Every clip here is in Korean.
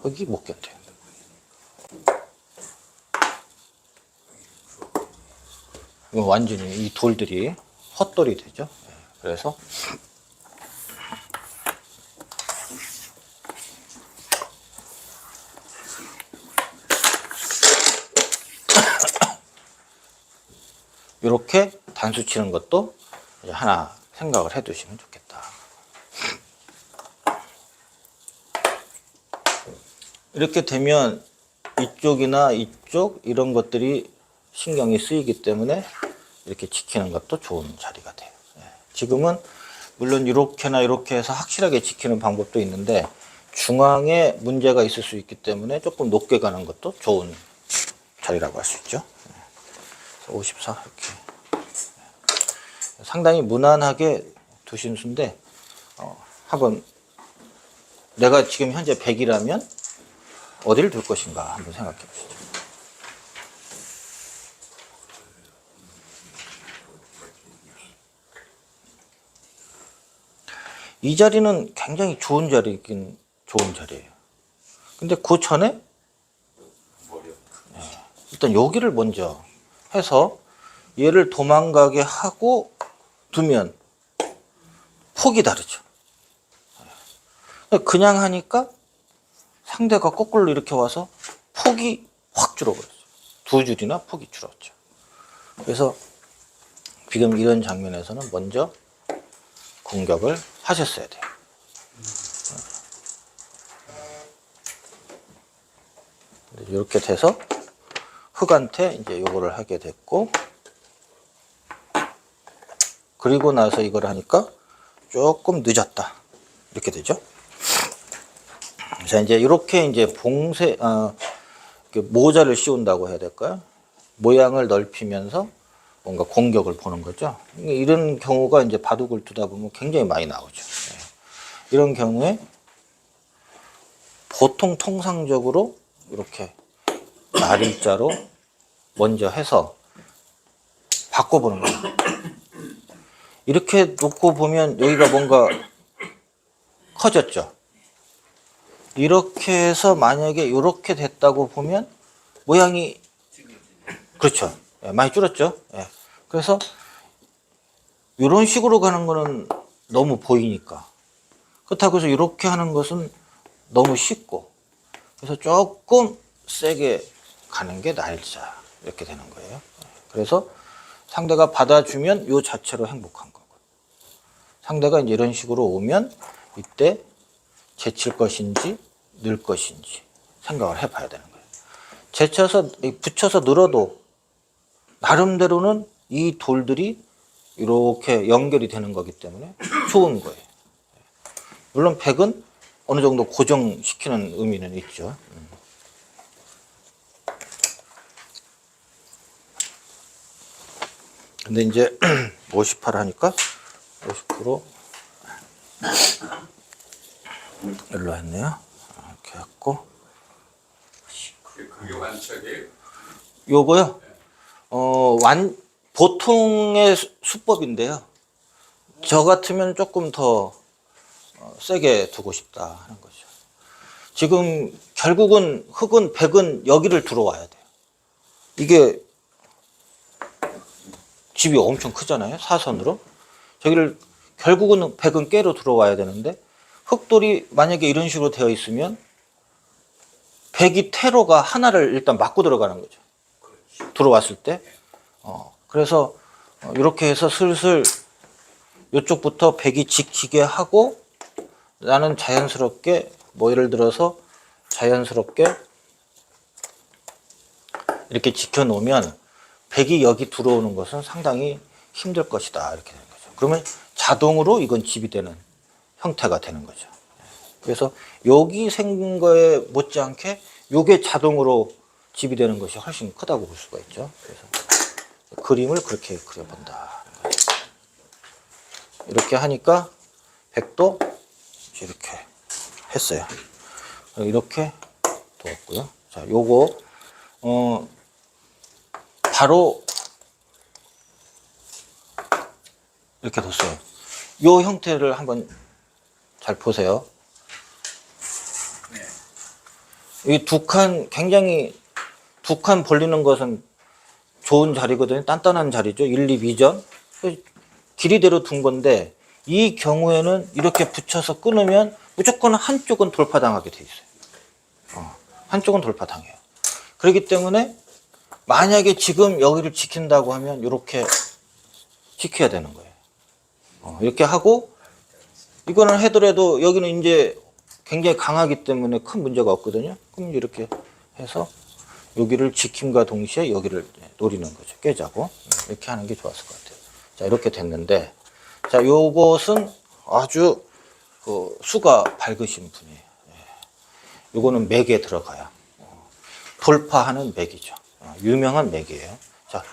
흙이 못 견뎌요. 이거 완전히 이 돌들이 헛돌이 되죠. 그래서 이렇게 단수 치는 것도 하나 생각을 해 두시면 좋겠다. 이렇게 되면 이쪽이나 이쪽 이런 것들이 신경이 쓰이기 때문에 이렇게 지키는 것도 좋은 자리가 돼요. 지금은 물론 이렇게나 이렇게 해서 확실하게 지키는 방법도 있는데 중앙에 문제가 있을 수 있기 때문에 조금 높게 가는 것도 좋은 자리라고 할 수 있죠. 54 이렇게 상당히 무난하게 두신 수인데 한번 내가 지금 현재 100이라면 어디를 둘 것인가 한번 생각해 보시죠. 이 자리는 굉장히 좋은 자리이긴 좋은 자리예요. 근데 그 전에 일단 여기를 먼저 해서 얘를 도망가게 하고 두면 폭이 다르죠. 그냥 하니까 상대가 거꾸로 이렇게 와서 폭이 확 줄어버렸어요. 두 줄이나 폭이 줄었죠. 그래서 지금 이런 장면에서는 먼저 공격을 하셨어야 돼요. 이렇게 돼서 흑한테 이제 요거를 하게 됐고, 그리고 나서 이걸 하니까 조금 늦었다. 이렇게 되죠. 자, 이제 이렇게 이제 모자를 씌운다고 해야 될까요? 모양을 넓히면서 뭔가 공격을 보는 거죠. 이런 경우가 이제 바둑을 두다 보면 굉장히 많이 나오죠. 이런 경우에 보통 통상적으로 이렇게 날일자로 먼저 해서 바꿔보는 거예요. 이렇게 놓고 보면 여기가 뭔가 커졌죠. 이렇게 해서 만약에 이렇게 됐다고 보면 모양이 그렇죠. 많이 줄었죠. 그래서 이런 식으로 가는 거는 너무 보이니까, 그렇다고 해서 이렇게 하는 것은 너무 쉽고, 그래서 조금 세게 가는 게 날자 이렇게 되는 거예요. 그래서 상대가 받아주면 요 자체로 행복한 거고, 상대가 이제 이런 식으로 오면 이때 제칠 것인지 늘 것인지 생각을 해봐야 되는 거예요. 제쳐서 붙여서 늘어도 나름대로는 이 돌들이 이렇게 연결이 되는 거기 때문에 좋은 거예요. 물론 100은 어느 정도 고정시키는 의미는 있죠. 근데 이제 58 하니까 50% 일로 했네요. 이렇게 했고, 그게 완척이에요? 요거요. 보통의 수법인데요. 저 같으면 조금 더 세게 두고 싶다 하는 거죠. 지금 결국은 흑은 100은 여기를 들어와야 돼요. 이게 집이 엄청 크잖아요. 사선으로. 저기를 결국은 100은 깨로 들어와야 되는데, 흑돌이 만약에 이런 식으로 되어 있으면 100이 태로가 하나를 일단 맞고 들어가는 거죠. 들어왔을 때. 그래서 이렇게 해서 슬슬 이쪽부터 100이 지키게 하고, 나는 자연스럽게 뭐 예를 들어서 자연스럽게 이렇게 지켜놓으면 100이 여기 들어오는 것은 상당히 힘들 것이다 이렇게 되는 거죠. 그러면 자동으로 이건 집이 되는 형태가 되는 거죠. 그래서 여기 생긴 거에 못지않게 이게 자동으로 집이 되는 것이 훨씬 크다고 볼 수가 있죠. 그래서 그림을 그렇게 그려본다. 이렇게 하니까 100도 이렇게 했어요. 이렇게 두었고요. 자, 요거 바로 이렇게 뒀어요. 요 형태를 한번 잘 보세요. 이 굉장히 두 칸 벌리는 것은 좋은 자리거든요. 단단한 자리죠. 1, 2, 2전. 길이대로 둔 건데, 이 경우에는 이렇게 붙여서 끊으면 무조건 한쪽은 돌파당하게 돼 있어요. 한쪽은 돌파당해요. 그렇기 때문에 만약에 지금 여기를 지킨다고 하면 이렇게 지켜야 되는 거예요. 이렇게 하고, 이거는 해더라도 여기는 이제 굉장히 강하기 때문에 큰 문제가 없거든요. 그럼 이렇게 해서 여기를 지킴과 동시에 여기를 노리는 거죠. 깨자고. 이렇게 하는 게 좋았을 것 같아요. 자, 이렇게 됐는데, 자, 요것은 아주 수가 밝으신 분이에요. 요거는 맥에 들어가요. 돌파하는 맥이죠. 유명한 맥이에요. 자,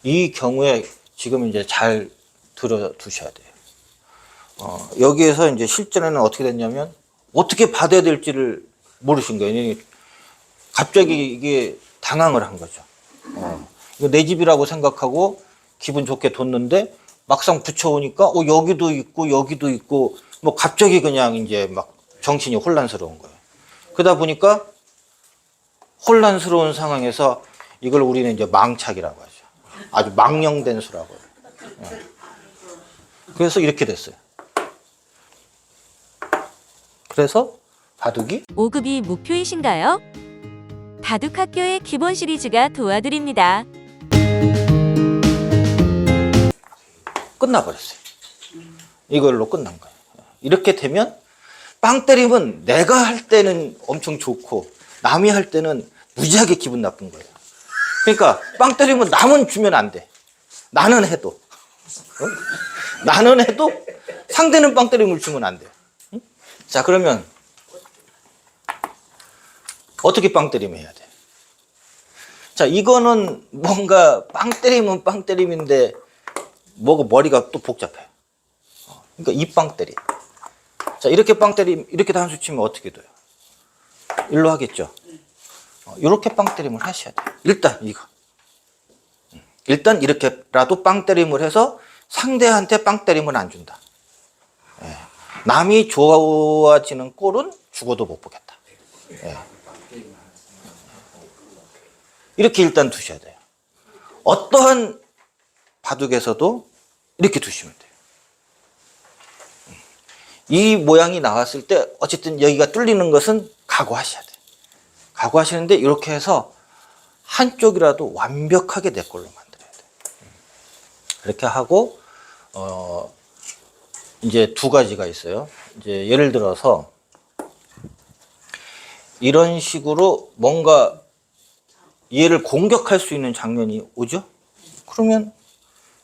이 경우에 지금 이제 잘 들어두셔야 돼요. 여기에서 이제 실전에는 어떻게 됐냐면, 어떻게 받아야 될지를 모르신 거예요. 갑자기 이게 당황을 한 거죠. 이거 내 집이라고 생각하고 기분 좋게 뒀는데 막상 붙여오니까 여기도 있고 여기도 있고 뭐 갑자기 그냥 이제 막 정신이 혼란스러운 거예요. 그러다 보니까 혼란스러운 상황에서 이걸 우리는 이제 망착이라고 하죠. 아주 망령된 수라고 해요. 그래서 이렇게 됐어요. 그래서 바둑이 5급이 목표이신가요? 바둑학교의 기본 시리즈가 도와드립니다. 끝나버렸어요. 이걸로 끝난 거예요. 이렇게 되면 빵 때림은 내가 할 때는 엄청 좋고 남이 할 때는 무지하게 기분 나쁜 거예요. 그러니까 빵 때림은 남은 주면 안 돼. 나는 해도. 나는 해도 상대는 빵 때림을 주면 안 돼요. 자, 그러면 어떻게 빵 때림 해야 돼? 자, 이거는 뭔가 빵 때림은 빵 때림인데 뭐가 머리가 또 복잡해. 그러니까 이 빵 때림. 자, 이렇게 빵 때림, 이렇게 단수 치면 어떻게 돼요? 일로 하겠죠? 이렇게 빵 때림을 하셔야 돼요. 일단 이거. 일단 이렇게라도 빵 때림을 해서 상대한테 빵 때림은 안 준다. 남이 좋아지는 꼴은 죽어도 못 보겠다. 이렇게 일단 두셔야 돼요. 어떠한 바둑에서도 이렇게 두시면 돼요. 이 모양이 나왔을 때 어쨌든 여기가 뚫리는 것은 각오하셔야 돼요. 각오하시는데 이렇게 해서 한쪽이라도 완벽하게 내 걸로 만들어야 돼요. 이렇게 하고 이제 두 가지가 있어요. 이제 예를 들어서 이런 식으로 뭔가 얘를 공격할 수 있는 장면이 오죠? 그러면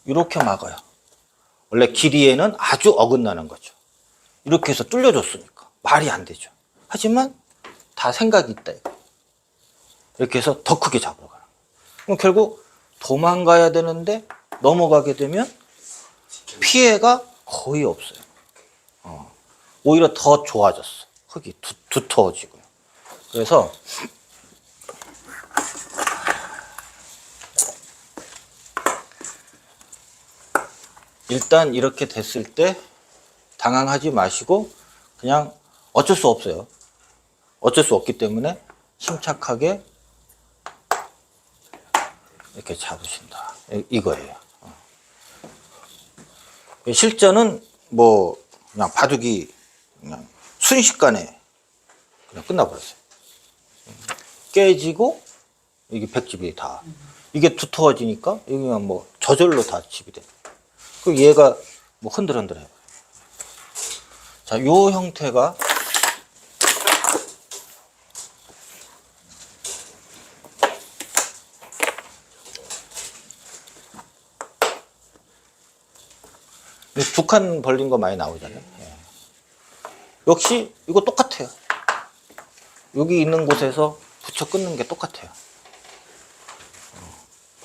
이렇게 막아요. 원래 길이에는 아주 어긋나는 거죠. 이렇게 해서 뚫려줬으니까 말이 안 되죠. 하지만 다 생각이 있다. 이렇게 해서 더 크게 잡으러 가는 거예요. 그럼 결국 도망가야 되는데 넘어가게 되면 피해가 거의 없어요. 오히려 더 좋아졌어. 흙이 두터워지고요. 그래서 일단 이렇게 됐을 때 당황하지 마시고 그냥 어쩔 수 없어요. 어쩔 수 없기 때문에 침착하게 이렇게 잡으신다. 이거예요. 실전은 뭐 그냥 바둑이 그냥 순식간에 그냥 끝나버렸어요. 깨지고 이게 백집이 다 이게 두터워지니까 여기가 뭐 저절로 다 집이 돼. 그 얘가 뭐 흔들흔들해요. 자, 요 형태가 두 칸 벌린 거 많이 나오잖아요. 예. 역시 이거 똑같아요. 여기 있는 곳에서 붙여 끊는 게 똑같아요.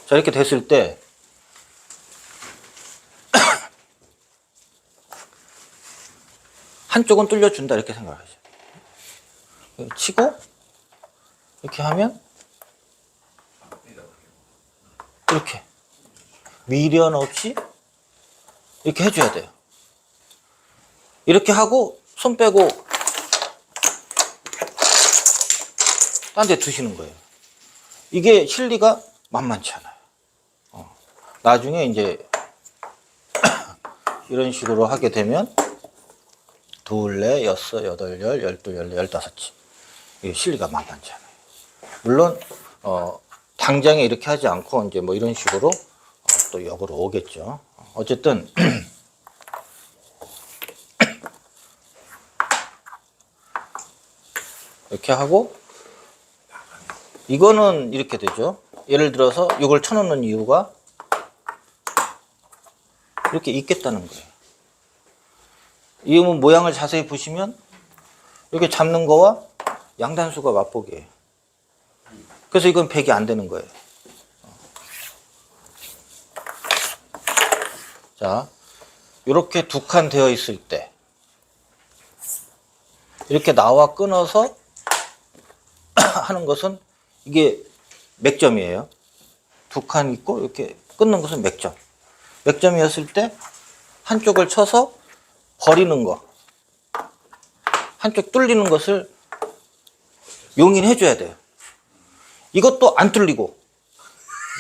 자, 이렇게 됐을 때 한쪽은 뚫려준다 이렇게 생각하시죠. 치고 이렇게 하면 이렇게 미련 없이 이렇게 해줘야 돼요. 이렇게 하고 손 빼고 딴 데 두시는 거예요. 이게 실리가 만만치 않아요. 나중에 이제 이런 식으로 하게 되면 둘, 넷, 여섯, 여덟, 열, 열둘, 열네, 열다섯치. 이게 실리가 만만치 않아요. 물론 당장에 이렇게 하지 않고 이제 뭐 이런 식으로 또 역으로 오겠죠. 어쨌든 이렇게 하고 이거는 이렇게 되죠. 예를 들어서 이걸 쳐놓는 이유가 이렇게 있겠다는 거예요. 이 모양을 자세히 보시면 이렇게 잡는 거와 양단수가 맞보기예요. 그래서 이건 100이 안 되는 거예요. 자, 이렇게 두 칸 되어 있을 때 이렇게 나와 끊어서 하는 것은 이게 맥점이에요. 두 칸 있고 이렇게 끊는 것은 맥점. 맥점이었을 때 한쪽을 쳐서 버리는 거, 한쪽 뚫리는 것을 용인해 줘야 돼요. 이것도 안 뚫리고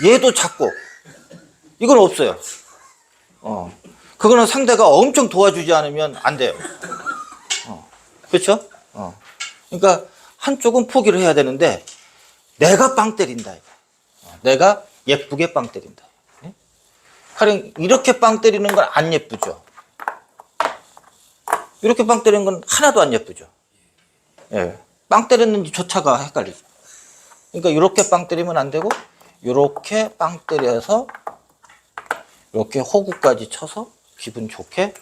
얘도 작고 이건 없어요. 그거는 상대가 엄청 도와주지 않으면 안 돼요. 그렇죠? 그러니까 한쪽은 포기를 해야 되는데 내가 빵 때린다. 내가 예쁘게 빵 때린다. 가령 이렇게 빵 때리는 건 안 예쁘죠. 이렇게 빵 때리는 건 하나도 안 예쁘죠. 예. 빵 때렸는지조차가 헷갈리죠. 그러니까 이렇게 빵 때리면 안 되고 이렇게 빵 때려서 이렇게 호구까지 쳐서 기분 좋게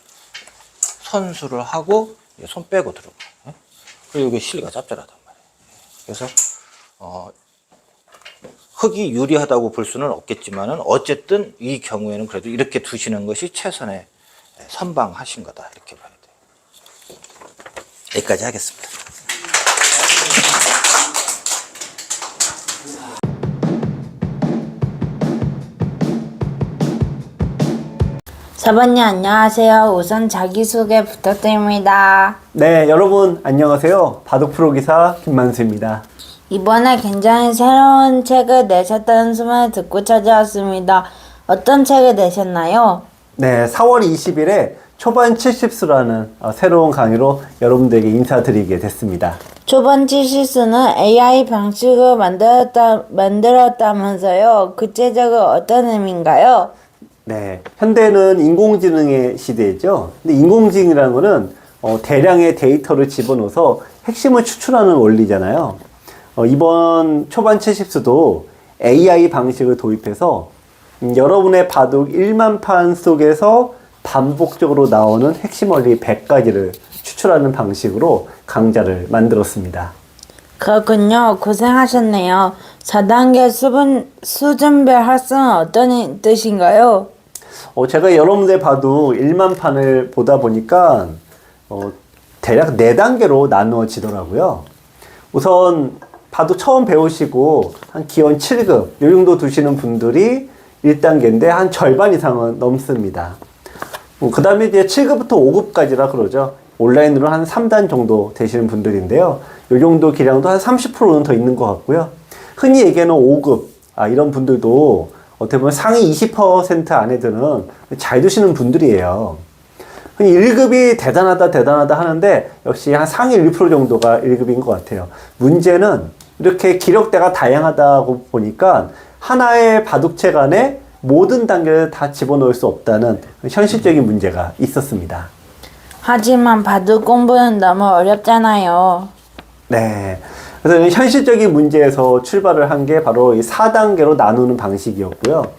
선수를 하고 손 빼고 들어가요. 그리고 이게 실리가 짭짤하단 말이에요. 그래서 흙이 유리하다고 볼 수는 없겠지만은 어쨌든 이 경우에는 그래도 이렇게 두시는 것이 최선의 선방하신 거다 이렇게 봐야 돼요. 여기까지 하겠습니다. 사부님 안녕하세요. 우선 자기소개 부탁드립니다. 네, 여러분 안녕하세요. 바둑 프로기사 김만수입니다. 이번에 굉장히 새로운 책을 내셨다는 소문을 듣고 찾아왔습니다. 어떤 책을 내셨나요? 네, 4월 20일에 초반 70수라는 새로운 강의로 여러분들에게 인사드리게 됐습니다. 초반 70수는 AI 방식을 만들었다면서요. 구체적으로 어떤 의미인가요? 네, 현대는 인공지능의 시대죠. 근데 인공지능이라는 거는 대량의 데이터를 집어넣어서 핵심을 추출하는 원리잖아요. 이번 초반 70수도 AI 방식을 도입해서 여러분의 바둑 1만 판 속에서 반복적으로 나오는 핵심 원리 100가지를 추출하는 방식으로 강좌를 만들었습니다. 그렇군요. 고생하셨네요. 4단계 수준별 학습은 어떤 뜻인가요? 제가 여러분들 바둑 1만 판을 보다 보니까 대략 4단계로 나누어지더라고요. 우선 바둑 처음 배우시고 한 기원 7급 요 정도 두시는 분들이 1단계인데 한 절반 이상은 넘습니다. 그 다음에 이제 7급부터 5급까지라 그러죠. 온라인으로 한 3단 정도 되시는 분들인데요. 요 정도 기량도 한 30%는 더 있는 것 같고요. 흔히 얘기하는 5급, 이런 분들도 어떻게 보면 상위 20% 안에 드는 잘 두시는 분들이에요. 흔히 1급이 대단하다 하는데 역시 한 상위 1% 정도가 1급인 것 같아요. 문제는 이렇게 기력대가 다양하다고 보니까 하나의 바둑책 안에 모든 단계를 다 집어넣을 수 없다는 현실적인 문제가 있었습니다. 하지만 바둑 공부는 너무 어렵잖아요. 네. 그래서 현실적인 문제에서 출발을 한 게 바로 이 4단계로 나누는 방식이었고요.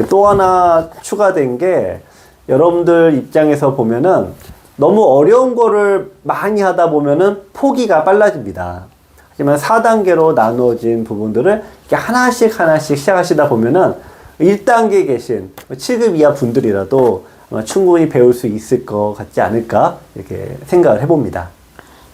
또 하나 추가된 게 여러분들 입장에서 보면은 너무 어려운 거를 많이 하다 보면은 포기가 빨라집니다. 하지만 4단계로 나누어진 부분들을 이렇게 하나씩 시작하시다 보면은 1단계에 계신 7급 이하 분들이라도 충분히 배울 수 있을 것 같지 않을까 이렇게 생각을 해봅니다.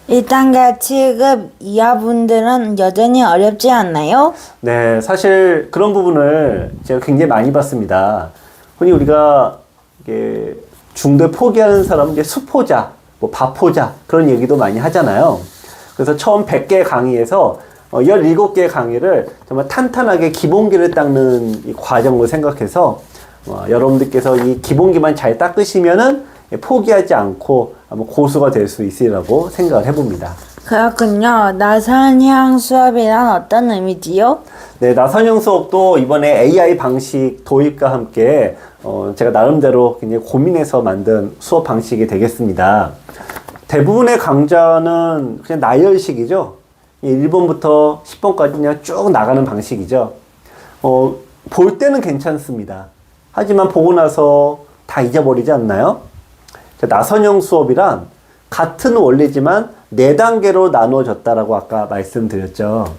1단계 7급 이하 분들은 여전히 어렵지 않나요? 네, 사실 그런 부분을 제가 굉장히 많이 봤습니다. 흔히 우리가 이게 중도에 포기하는 사람은 이제 수포자, 뭐 바포자 그런 얘기도 많이 하잖아요. 그래서 처음 100개 강의에서 17개 강의를 정말 탄탄하게 기본기를 닦는 이 과정을 생각해서 여러분들께서 이 기본기만 잘 닦으시면은 포기하지 않고 고수가 될 수 있으리라고 생각을 해봅니다. 그렇군요. 나선형 수업이란 어떤 의미지요? 네, 나선형 수업도 이번에 AI 방식 도입과 함께 제가 나름대로 굉장히 고민해서 만든 수업 방식이 되겠습니다. 대부분의 강좌는 그냥 나열식이죠. 1번부터 10번까지 그냥 쭉 나가는 방식이죠. 볼 때는 괜찮습니다. 하지만 보고 나서 다 잊어버리지 않나요? 나선형 수업이란 같은 원리지만 4단계로 나누어졌다라고 아까 말씀드렸죠.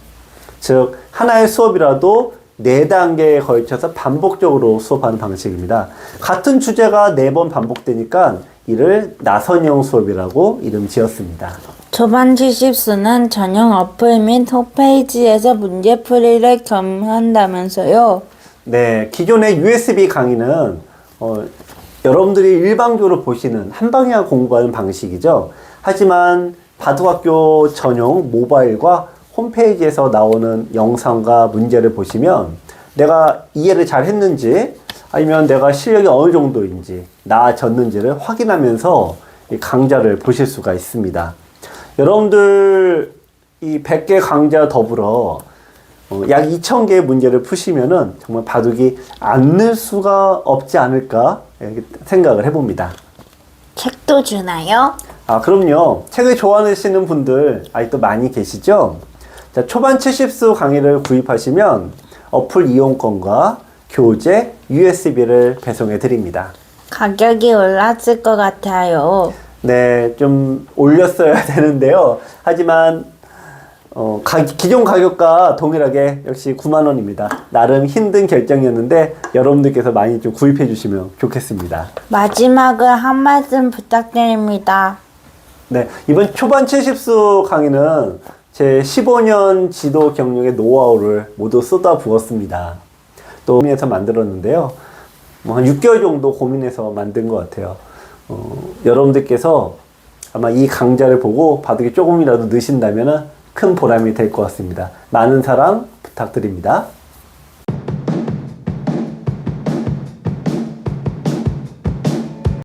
즉 하나의 수업이라도 4단계에 걸쳐서 반복적으로 수업하는 방식입니다. 같은 주제가 4번 반복되니까 이를 나선형 수업이라고 이름 지었습니다. 초반 70수는 전용 어플 및 홈페이지에서 문제풀이를 겸한다면서요? 네, 기존의 USB 강의는 여러분들이 일방적으로 보시는 한방향 공부하는 방식이죠. 하지만 바둑학교 전용 모바일과 홈페이지에서 나오는 영상과 문제를 보시면 내가 이해를 잘 했는지 아니면 내가 실력이 어느 정도인지 나아졌는지를 확인하면서 이 강좌를 보실 수가 있습니다. 여러분들 이 100개 강좌 더불어 약 2,000개의 문제를 푸시면은 정말 바둑이 안 늘 수가 없지 않을까 이렇게 생각을 해봅니다. 책도 주나요? 아, 그럼요. 책을 좋아하시는 분들 아직도 많이 계시죠? 자, 초반 70수 강의를 구입하시면 어플 이용권과 교재, USB를 배송해 드립니다. 가격이 올랐을 것 같아요. 네, 좀 올렸어야 되는데요. 하지만 기존 가격과 동일하게 역시 9만 원입니다. 나름 힘든 결정이었는데 여러분들께서 많이 좀 구입해 주시면 좋겠습니다. 마지막으로 한 말씀 부탁드립니다. 네, 이번 초반 70수 강의는 제 15년 지도 경력의 노하우를 모두 쏟아부었습니다. 또 고민해서 만들었는데요. 한 6개월 정도 고민해서 만든 것 같아요. 여러분들께서 아마 이 강좌를 보고 바둑이 조금이라도 느신다면 큰 보람이 될 것 같습니다. 많은 사랑 부탁드립니다.